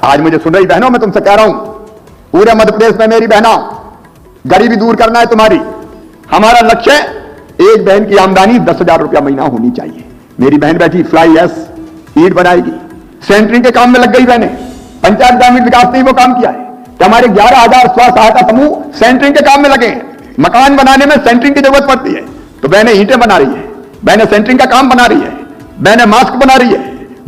आज मुझे सुन रही बहनों, मैं तुमसे कह रहा हूं, पूरे मध्य प्रदेश में मेरी बहनों, गरीबी दूर करना है तुम्हारी। हमारा लक्ष्य है एक बहन की आमदनी 10,000 रुपया महीना होनी चाहिए। मेरी बहन बैठी फ्लाई एस ईट बनाएगी, सेंटरिंग के काम में लग गई बहने। पंचायत ग्रामीण विकास ने वो काम किया है कि हमारे 11,000 स्व सहायता समूह सेंटरिंग के काम में लगे हैं। मकान बनाने में सेंटरिंग की जरूरत पड़ती है, तो बहने ईंटें बना रही है, बहने सेंटरिंग का काम बना रही है, बहने मास्क बना रही है,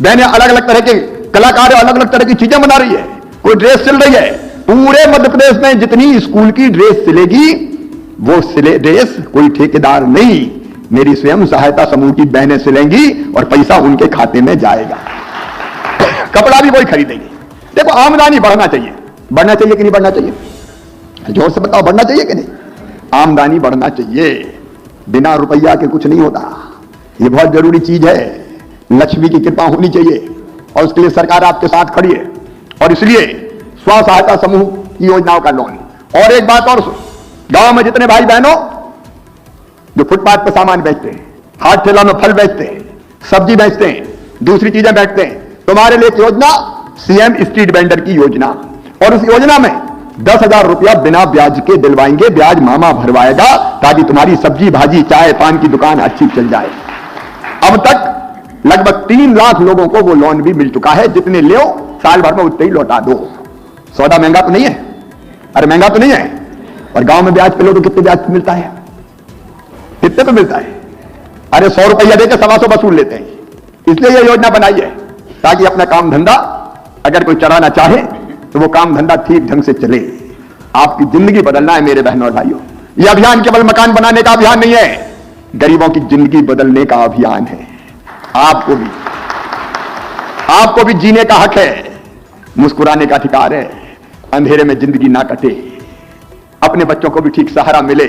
बहने अलग अलग तरह के कलाकार अलग अलग तरह की चीजें बना रही है, कोई ड्रेस सिल रही है। पूरे मध्य प्रदेश में जितनी स्कूल की ड्रेस सिलेगी, वो ड्रेस कोई ठेकेदार नहीं, मेरी स्वयं सहायता समूह की बहनें सिलेंगी और पैसा उनके खाते में जाएगा। कपड़ा भी वही खरीदेंगी। देखो, आमदनी बढ़ना चाहिए। बढ़ना चाहिए कि नहीं बढ़ना चाहिए? जोर से बताओ, बढ़ना चाहिए कि नहीं? आमदनी बढ़ना चाहिए। बिना रुपया के कुछ नहीं होता, ये बहुत जरूरी चीज है। लक्ष्मी की कृपा होनी चाहिए और उसके लिए सरकार आपके साथ खड़ी है। और इसलिए स्व सहायता समूह की योजनाओं का लोन। और एक बात और, गांव में जितने भाई बहनों जो फुटपाथ पर सामान बेचते हैं, हाथ ठेला में फल बेचते हैं, सब्जी बेचते हैं, दूसरी चीजें बेचते हैं, तुम्हारे लिए एक योजना सीएम स्ट्रीट वेंडर की योजना। और उस योजना में 10,000 रुपया बिना ब्याज के दिलवाएंगे, ब्याज मामा भरवाएगा, ताकि तुम्हारी सब्जी भाजी चाय पान की दुकान अच्छी चल जाए। अब तक लगभग 3 लाख लोगों को वो लोन भी मिल चुका है। जितने ले साल भर में उतने ही लौटा दो। सौदा महंगा तो नहीं है? अरे महंगा तो नहीं है। और गांव में ब्याज पे लो तो कितने ब्याज पे मिलता है? कितने पे मिलता है? अरे 100 रुपया देकर 125 वसूल लेते हैं। इसलिए यह योजना बनाई है ताकि अपना काम धंधा अगर कोई चलाना चाहे तो वो काम धंधा ठीक ढंग से चले। आपकी जिंदगी बदलना है मेरे बहनों और भाइयों। यह अभियान केवल मकान बनाने का अभियान नहीं है, गरीबों की जिंदगी बदलने का अभियान है। आपको भी जीने का हक है, मुस्कुराने का अधिकार है, अंधेरे में जिंदगी ना कटे, अपने बच्चों को भी ठीक सहारा मिले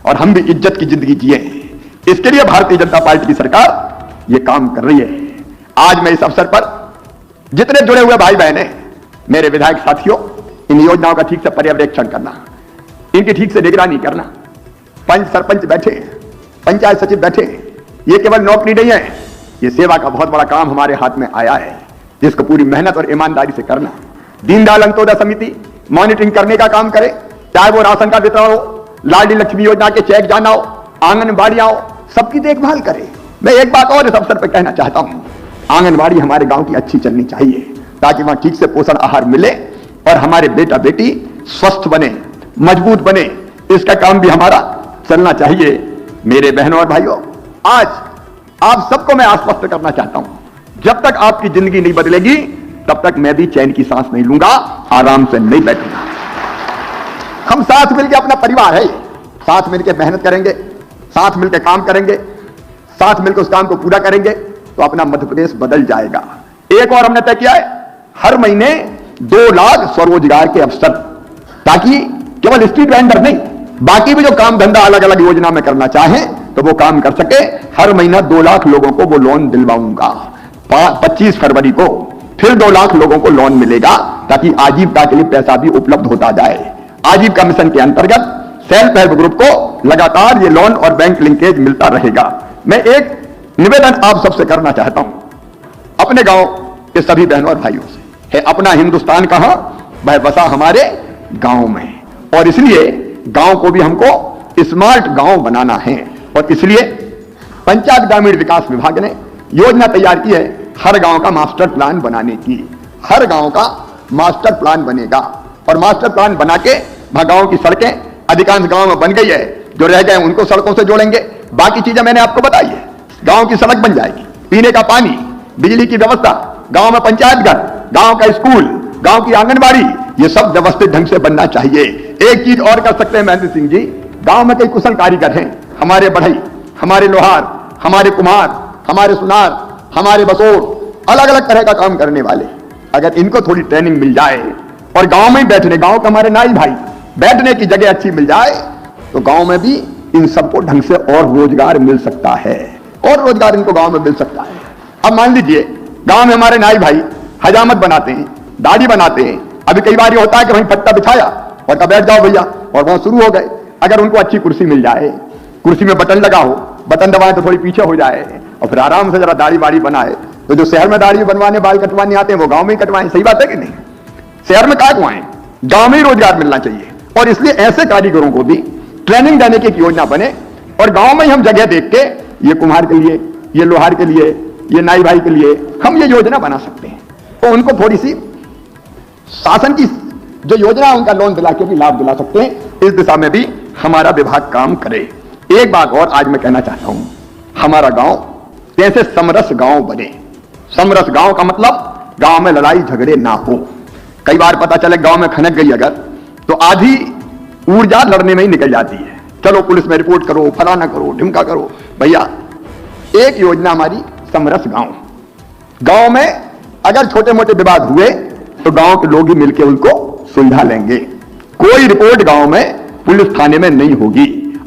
और हम भी इज्जत की जिंदगी जिए। इसके लिए भारतीय जनता पार्टी की सरकार यह काम कर रही है। आज मैं इस अवसर पर जितने जुड़े हुए भाई बहन हैं, मेरे विधायक साथियों, इन योजनाओं का ठीक से पर्यवेक्षण करना, इनकी ठीक से निगरानी करना। पंच सरपंच बैठे, पंचायत सचिव बैठे, ये केवल नौकरी नहीं है, ये सेवा का बहुत बड़ा काम हमारे हाथ में आया है, जिसको पूरी मेहनत और ईमानदारी से करना। दीनदयाल अंत्योदय समिति मॉनिटरिंग करने का काम करे, चाहे वो राशन का वितरण हो, लाडली लक्ष्मी योजना के चेक जाना हो, आंगनबाड़ियां हो, सबकी देखभाल करे। मैं एक बात और इस अवसर पर कहना चाहता हूं, आंगनबाड़ी हमारे गांव की अच्छी चलनी चाहिए ताकि वहां ठीक से पोषण आहार मिले और हमारे बेटा बेटी स्वस्थ बने, मजबूत बने। इसका काम भी हमारा चलना चाहिए। मेरे बहनों और भाइयों, आज आप सबको मैं आश्वस्त करना चाहता हूं, जब तक आपकी जिंदगी नहीं बदलेगी तब तक मैं भी चैन की सांस नहीं लूंगा, आराम से नहीं बैठूंगा। हम साथ मिलकर, अपना परिवार है, साथ मिलकर मेहनत करेंगे, साथ मिलकर काम करेंगे, साथ मिलकर उस काम को पूरा करेंगे तो अपना मध्य प्रदेश बदल जाएगा। एक और हमने तय किया है, हर महीने 2 लाख स्वरोजगार के अवसर, ताकि केवल स्ट्रीट वेंडर नहीं, बाकी भी जो काम धंधा अलग अलग योजना में करना चाहे तो वो काम कर सके। हर महीना 2 लाख लोगों को वो लोन दिलवाऊंगा। 25 फरवरी को फिर 2 लाख लोगों को लोन मिलेगा ताकि आजीविका के लिए पैसा भी उपलब्ध होता जाए। आजीविका मिशन के अंतर्गत सेल्फ हेल्प ग्रुप को लगातार ये लोन और बैंक लिंकेज मिलता रहेगा। मैं एक निवेदन आप सबसे करना चाहता हूं, अपने गांव के सभी बहनों और भाइयों से, है अपना हिंदुस्तान कहां? वह बसा हमारे गांव में। और इसलिए गांव को भी हमको स्मार्ट गांव बनाना है। और इसलिए पंचायत ग्रामीण विकास विभाग ने योजना तैयार की है हर गांव का मास्टर प्लान बनाने की। हर गांव का मास्टर प्लान बनेगा और मास्टर प्लान बना के गांव की सड़कें अधिकांश गांव में बन गई है, जो रह गए उनको सड़कों से जोड़ेंगे। बाकी चीजें मैंने आपको बताई है। गांव की सड़क बन जाएगी, पीने का पानी, बिजली की व्यवस्था, गांव में पंचायत घर, गांव का स्कूल, गांव की आंगनबाड़ी, ये सब व्यवस्थित ढंग से बनना चाहिए। एक चीज और कर सकते हैं महेंद्र सिंह जी, गांव में कई कुशल कारीगर हैं, हमारे बढ़ई, हमारे लोहार, हमारे कुम्हार, हमारे सुनार, हमारे बसोर, अलग अलग तरह का काम करने वाले। अगर इनको थोड़ी ट्रेनिंग मिल जाए और गांव में बैठने, गांव के हमारे नाई भाई बैठने की जगह अच्छी मिल जाए तो गांव में भी इन सबको ढंग से और रोजगार मिल सकता है, और रोजगार इनको गांव में मिल सकता है। अब मान लीजिए गांव में हमारे नाई भाई हजामत बनाते हैं, दाढ़ी बनाते हैं। अभी कई बार ये होता है कि वहीं पट्टा बिछाया और कहा बैठ जाओ भैया, और वहां शुरू हो गए। अगर उनको अच्छी कुर्सी मिल जाए, कुर्सी में बटन लगा हो, बटन दबाए तो थोड़ी पीछे हो जाए और फिर आराम से जरा दाढ़ी वाड़ी बनाए, तो जो शहर में दाढ़ी बनवाने, बाल कटवाने आते हैं वो गांव में ही कटवाएं। सही बात है कि नहीं? शहर में काय को आए, गांव में ही रोजगार मिलना चाहिए। और इसलिए ऐसे कारीगरों को भी ट्रेनिंग देने की एक योजना बने और गांव में ही हम जगह देख के, ये कुम्हार के लिए, ये लोहार के लिए, ये नाई भाई के लिए हम ये योजना बना सकते हैं। तो उनको थोड़ी सी शासन की जो योजना है उनका लोन दिला के भी लाभ दिला सकते हैं। इस दिशा में भी हमारा विभाग काम करे। एक बात और आज मैं कहना चाहता हूं, हमारा गांव कैसे समरस गांव बने। समरस गांव का मतलब गांव में लड़ाई झगड़े ना हो। कई बार पता चले गांव में खनक गई अगर, तो आधी ऊर्जा लड़ने में ही निकल जाती है। चलो पुलिस में रिपोर्ट करो, फलाना करो, ढिमका करो। भैया एक योजना हमारी समरस गांव। गांव में अगर छोटे मोटे विवाद हुए तो गांव के लोग ही मिलकर उनको सुलझा लेंगे। कोई रिपोर्ट गांव में पुलिस थाने में नहीं होगी,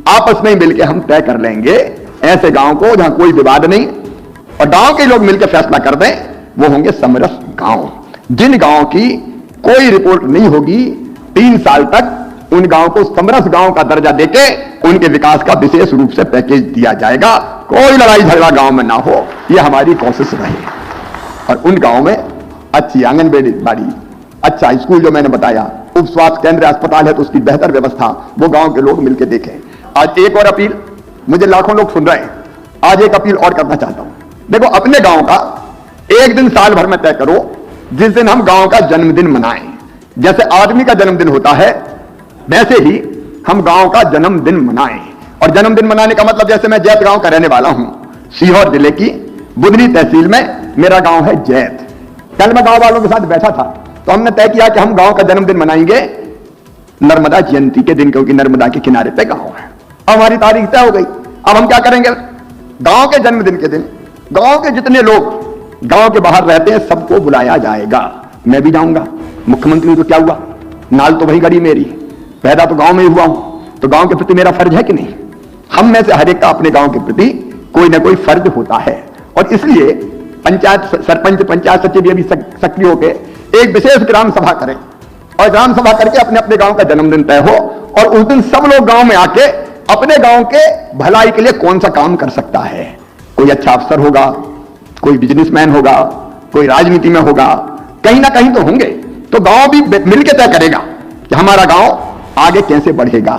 आपस में ही मिलकर हम तय कर लेंगे। ऐसे गांव को जहां कोई विवाद नहीं और गांव के लोग मिलकर फैसला कर दें, वो होंगे समरस गांव। जिन गांव की कोई रिपोर्ट नहीं होगी 3 साल तक उन गांव को समरस गांव का दर्जा देके उनके विकास का विशेष रूप से पैकेज दिया जाएगा। कोई लड़ाई झगड़ा गांव में ना हो, यह हमारी कोशिश रहे। और उन गांव में अच्छी आंगनबाड़ी, अच्छा स्कूल जो मैंने बताया, उप स्वास्थ्य केंद्र, अस्पताल है तो उसकी बेहतर व्यवस्था वो गांव के लोग मिलकर देखें। आज एक और अपील, मुझे लाखों लोग सुन रहे हैं, आज एक अपील और करना चाहता हूं। देखो अपने गांव का एक दिन साल भर में तय करो जिस दिन हम गांव का जन्मदिन मनाएं। जैसे आदमी का जन्मदिन होता है वैसे ही हम गांव का जन्मदिन मनाएं। और जन्मदिन मनाने का मतलब, जैसे मैं जैत गांव का रहने वाला हूं, सीहोर जिले की बुधनी तहसील में मेरा गांव है जैत। कल मैं गांव वालों के साथ बैठा था तो हमने तय किया कि हम गांव का जन्मदिन मनाएंगे नर्मदा जयंती के दिन, क्योंकि नर्मदा के किनारे पे गांव है। अब हमारी तारीख तय हो गई। अब हम क्या करेंगे, गांव के जन्मदिन के दिन गांव के जितने लोग गांव के बाहर रहते हैं सबको बुलाया जाएगा। मैं भी जाऊंगा, मुख्यमंत्री तो क्या हुआ, नाल तो वही गड़ी मेरी, पैदा तो गांव में ही हुआ हूं, तो गांव के प्रति मेरा फर्ज है कि नहीं। हम में से हर एक का अपने गांव के प्रति कोई ना कोई फर्ज होता है। और इसलिए पंचायत सरपंच, पंचायत सचिव भी सक्रिय होकर एक विशेष ग्राम सभा करें और ग्राम सभा करके अपने अपने गांव का जन्मदिन तय हो। और उस दिन सब लोग गांव में आके अपने गांव के भलाई के लिए कौन सा काम कर सकता है, कोई अच्छा अफसर होगा, कोई बिजनेसमैन होगा, कोई राजनीति में होगा, कहीं ना कहीं तो होंगे। तो गांव भी मिलकर तय करेगा कि हमारा गांव आगे कैसे बढ़ेगा,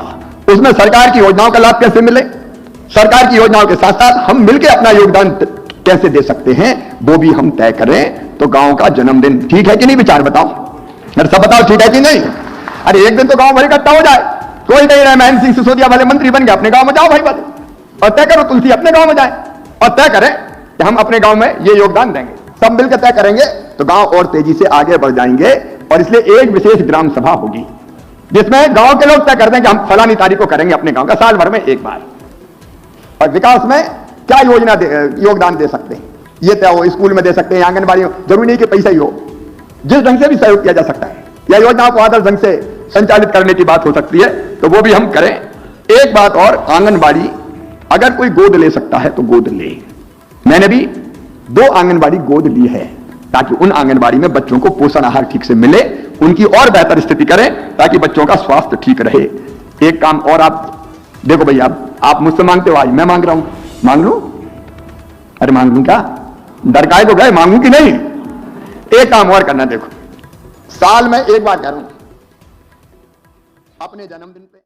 उसमें सरकार की योजनाओं का लाभ कैसे मिले, सरकार की योजनाओं के साथ साथ हम मिलकर अपना योगदान कैसे दे सकते हैं, वो भी हम तय करें। तो गांव का जन्मदिन ठीक है कि नहीं, विचार बताओ, अरे सब बताओ ठीक है कि नहीं। अरे एक दिन तो गांव भर इकट्ठा हो जाए, कोई नहीं रहे, महेंद्र सिंह सिसोदिया वाले मंत्री बन गए, अपने गांव में जाओ भाई बस, और तय करो तुलसी अपने गांव में जाए और तय करें कि हम अपने गांव में ये योगदान देंगे। सब मिलकर तय करेंगे तो गांव और तेजी से आगे बढ़ जाएंगे। और इसलिए एक विशेष ग्राम सभा होगी जिसमें गांव के लोग तय कर दें कि हम फलानी तारीख को करेंगे अपने गांव का, साल भर में एक बार। और विकास में क्या योजना योगदान दे सकते हैं ये तय हो, स्कूल में दे सकते हैं, आंगनबाड़ी, जरूरी नहीं कि पैसा ही हो, जिस ढंग से भी सहयोग किया जा सकता है या योजना को आदर्श ढंग से संचालित करने की बात हो सकती है तो वो भी हम करें। एक बात और, आंगनबाड़ी अगर कोई गोद ले सकता है तो गोद ले। मैंने भी 2 आंगनबाड़ी गोद ली है ताकि उन आंगनबाड़ी में बच्चों को पोषण आहार ठीक से मिले, उनकी और बेहतर स्थिति करें ताकि बच्चों का स्वास्थ्य ठीक रहे। एक काम और, आप देखो भैया, आप मुझसे मांगते हो, आज मैं मांग रहा हूं, मांग लूं? अरे मांग लूं क्या, डर काहे को गए, मांगू कि नहीं। एक काम और करना, देखो साल में एक बार करूं अपने जन्मदिन पे